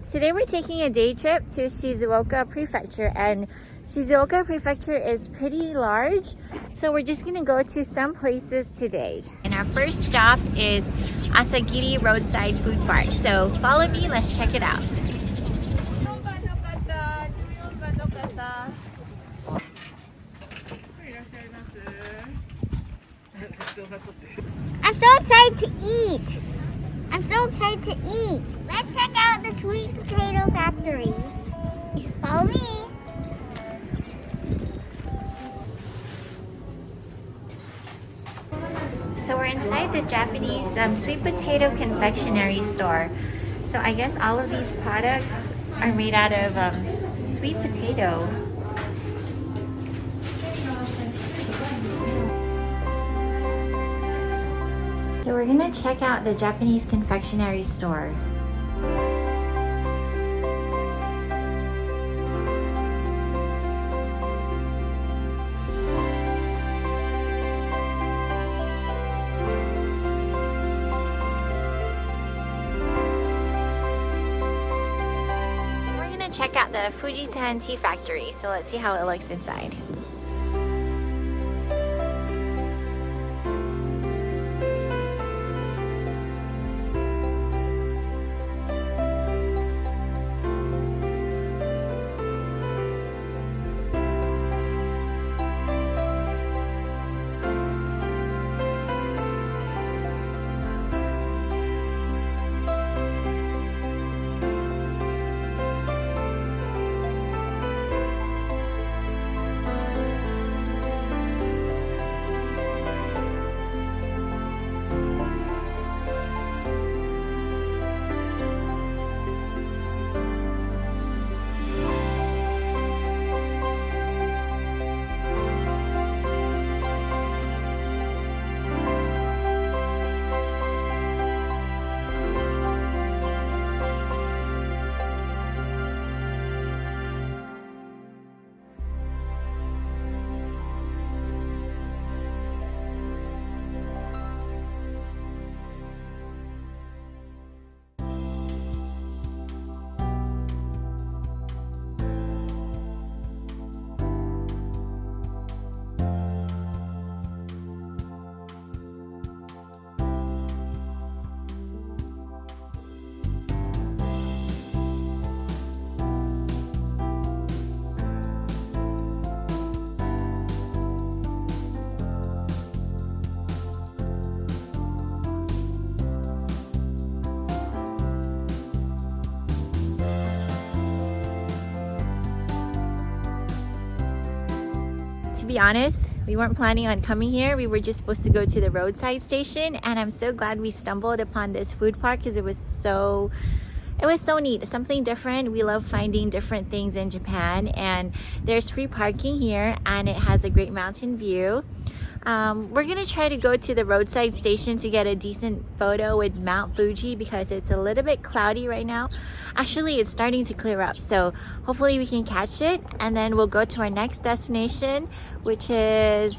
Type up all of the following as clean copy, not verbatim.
Today we're taking a day trip to Shizuoka Prefecture, and Shizuoka Prefecture is pretty large, so we're just gonna go to some places today. And our first stop is Asagiri Roadside Food Park. So follow me, let's check it out. I'm so excited to eat. Let's check out the sweet potato factory. Follow me. So we're inside the Japanese sweet potato confectionery store. So I guess all of these products are made out of sweet potato. So we're gonna check out the Japanese confectionery store. We're gonna check out the Fuji tea factory. So let's see how it looks inside. To be honest, we weren't planning on coming here. We were just supposed to go to the roadside station, and I'm so glad we stumbled upon this food park because it was so neat, something different. We love finding different things in Japan, and there's free parking here, and it has a great mountain view. We're gonna try to go to the roadside station to get a decent photo with Mount Fuji because it's a little bit cloudy right now. Actually, it's starting to clear up, so hopefully we can catch it, and then we'll go to our next destination, which is,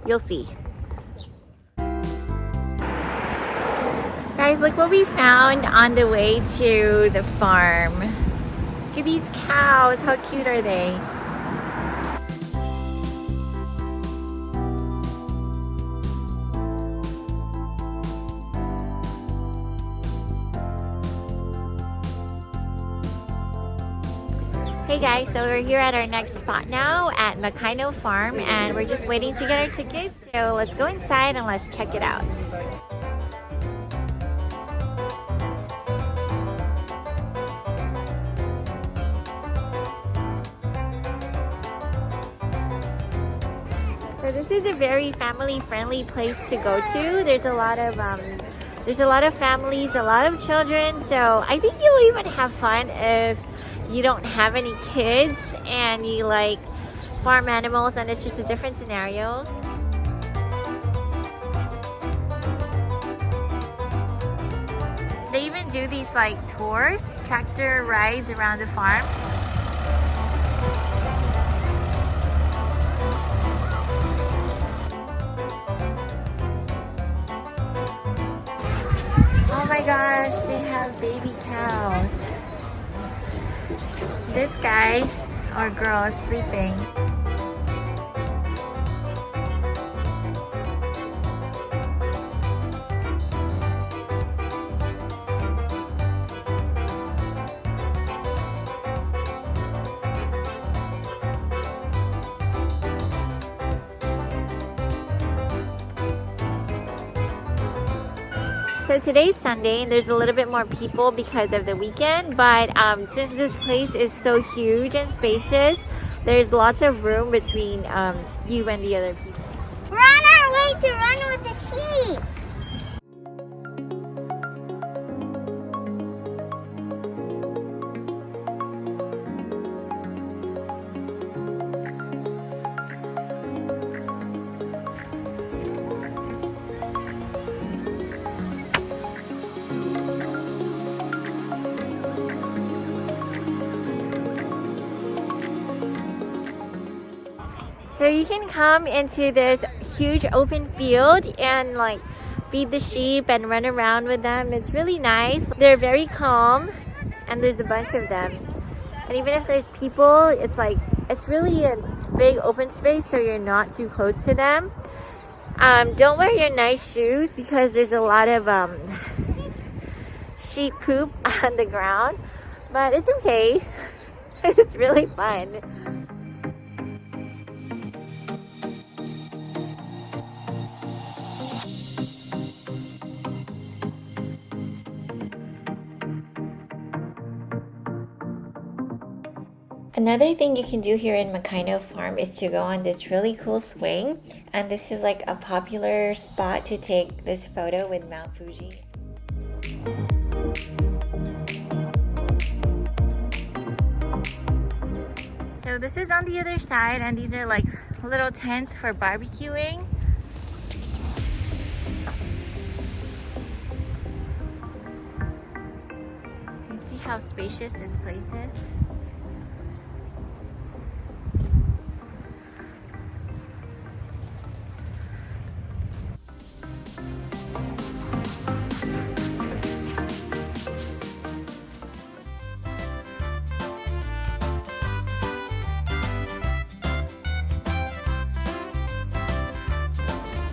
you'll see. Guys, look what we found on the way to the farm. Look at these cows, how cute are they? Hey guys, so we're here at our next spot now at Makaino Farm, and we're just waiting to get our tickets. So let's go inside and let's check it out. So this is a very family-friendly place to go to. There's a lot of families, a lot of children. So I think you'll even have fun if you don't have any kids and you like farm animals, and it's just a different scenario. They even do these like tours, tractor rides around the farm. Oh my gosh, they have baby cows. this guy or girl is sleeping. So today's Sunday and there's a little bit more people because of the weekend, but since this place is so huge and spacious, there's lots of room between you and the other people. We're on our way to run with the sheep. So you can come into this huge open field and like feed the sheep and run around with them. It's really nice. They're very calm and there's a bunch of them. And even if there's people, it's really a big open space, so you're not too close to them. Don't wear your nice shoes because there's a lot of sheep poop on the ground, but it's okay. It's really fun. Another thing you can do here in Makaino Farm is to go on this really cool swing, and this is like a popular spot to take this photo with Mount Fuji. So this is on the other side, and these are like little tents for barbecuing. You can see how spacious this place is.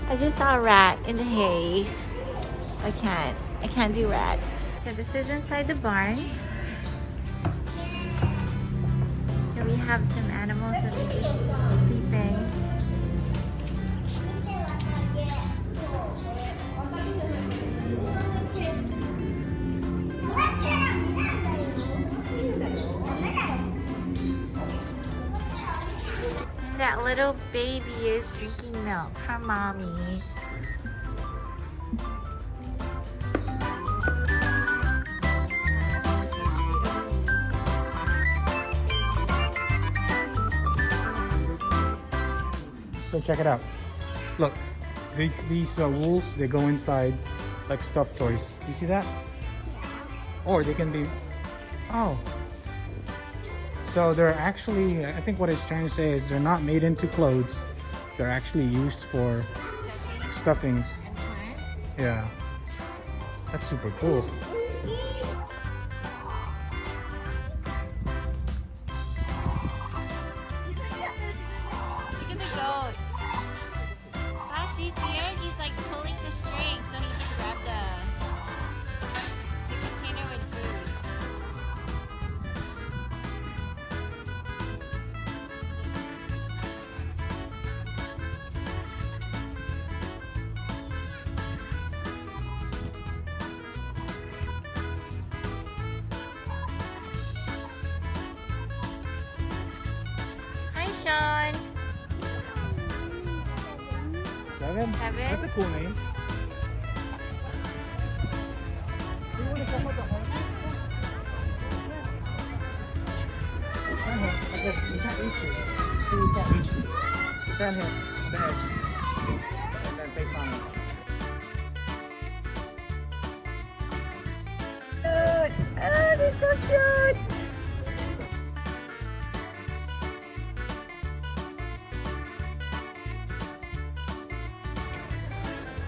I just saw a rat in the hay. I can't do rats. So this is inside the barn. So we have some animals that are just sleeping. And that little baby is drinking milk from mommy. So check it out. Look, these wools, they go inside like stuffed toys. You see that? Or they can be, oh. So they're actually, I think what it's trying to say is they're not made into clothes. They're actually used for stuffings. Yeah. That's super cool. Look at the goat. Gosh, he's here. He's like pulling the string so he can grab the container with food. Hi, Sean. 7? 7? That's a cool name. Down here. You can't reach it. You can't reach it. Down here. The edge. And then face on it. Cute. Oh, they're so cute.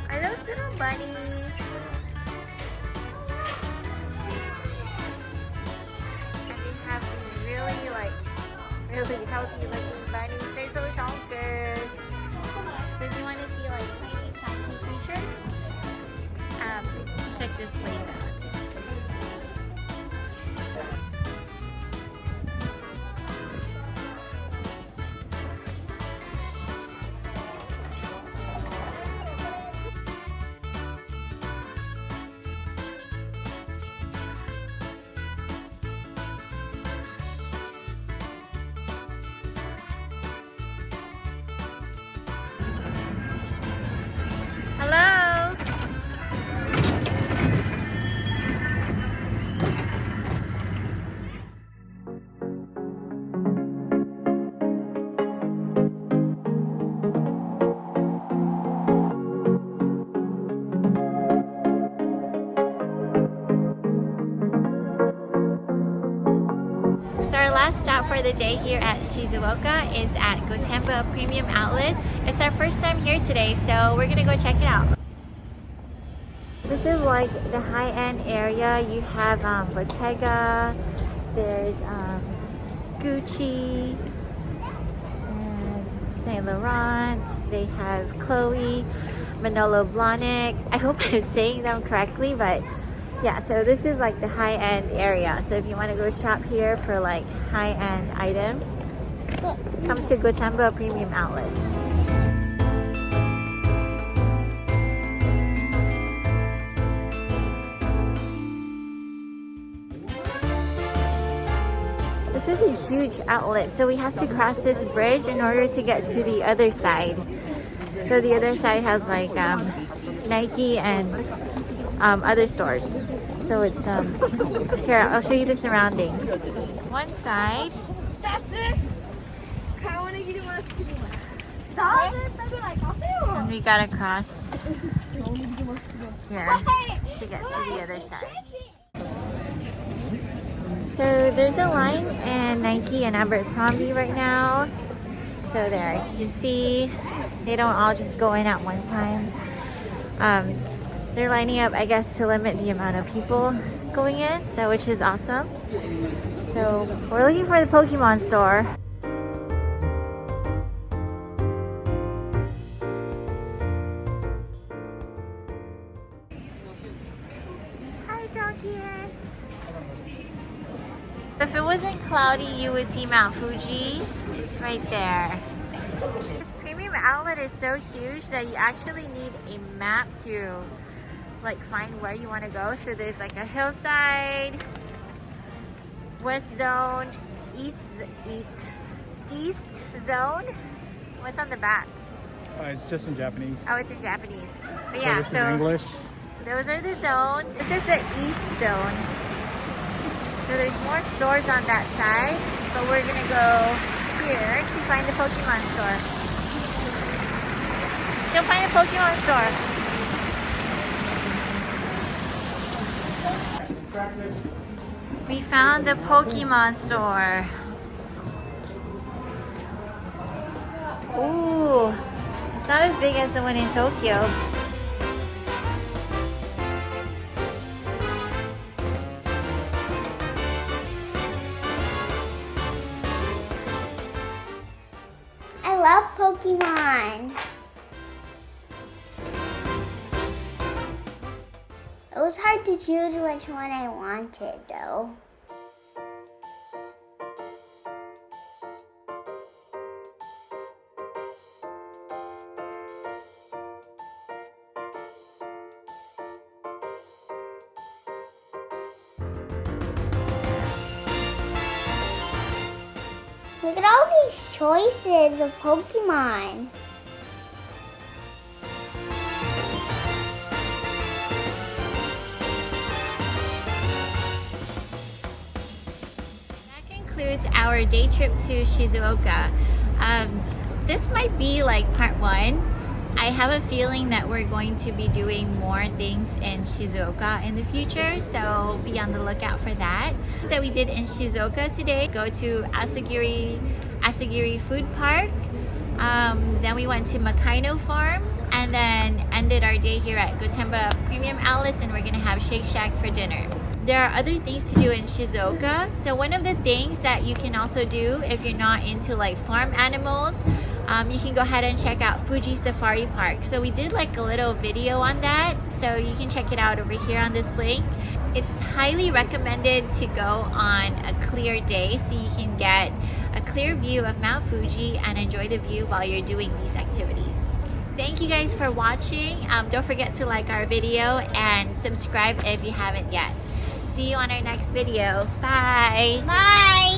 Are those little bunnies? And they have these really healthy looking bunnies. They're so chunky. So if you want to see like tiny chunky creatures, check this place out. Hello. So our last stop for the day here at Shizuoka is at Gotemba Premium Outlets. It's our first time here today, so we're gonna go check it out. This is like the high-end area. You have Bottega, there's Gucci, and Saint Laurent. They have Chloe, Manolo Blahnik. I hope I'm saying them correctly, but yeah, so this is like the high-end area. So if you want to go shop here for like high-end items, come to Gotemba Premium Outlets. This is a huge outlet, so we have to cross this bridge in order to get to the other side. So the other side has like Nike and other stores. So it's here, I'll show you the surroundings. One side, and we gotta cross here to get to the other side. So there's a line in Nike and Abercrombie right now. So there, you can see they don't all just go in at one time. They're lining up, I guess, to limit the amount of people going in, so which is awesome. So we're looking for the Pokemon store. Hi, doggies. If it wasn't cloudy, you would see Mount Fuji right there. This premium outlet is so huge that you actually need a map to like find where you want to go. So there's like a hillside, west zone, east zone. What's on the back? It's just in Japanese. Oh, it's in Japanese. But yeah, this is English. Those are the zones. It says the east zone. So there's more stores on that side, but we're gonna go here to find the Pokemon store. Go find a Pokemon store. We found the Pokemon store. Ooh, it's not as big as the one in Tokyo. I love Pokemon. It was hard to choose which one I wanted, though. Look at all these choices of Pokemon. That concludes our day trip to Shizuoka. This might be like part one. I have a feeling that we're going to be doing more things in Shizuoka in the future, so be on the lookout for that. So we did in Shizuoka today, go to Asagiri Food Park. Then we went to Makaino Farm, and then ended our day here at Gotemba Premium Outlets, and we're gonna have Shake Shack for dinner. there are other things to do in Shizuoka. So one of the things that you can also do if you're not into like farm animals, you can go ahead and check out Fuji Safari Park. So we did like a little video on that, so you can check it out over here on this link. It's highly recommended to go on a clear day so you can get a clear view of Mount Fuji and enjoy the view while you're doing these activities. Thank you guys for watching. Don't forget to like our video and subscribe if you haven't yet. See you on our next video. Bye. Bye.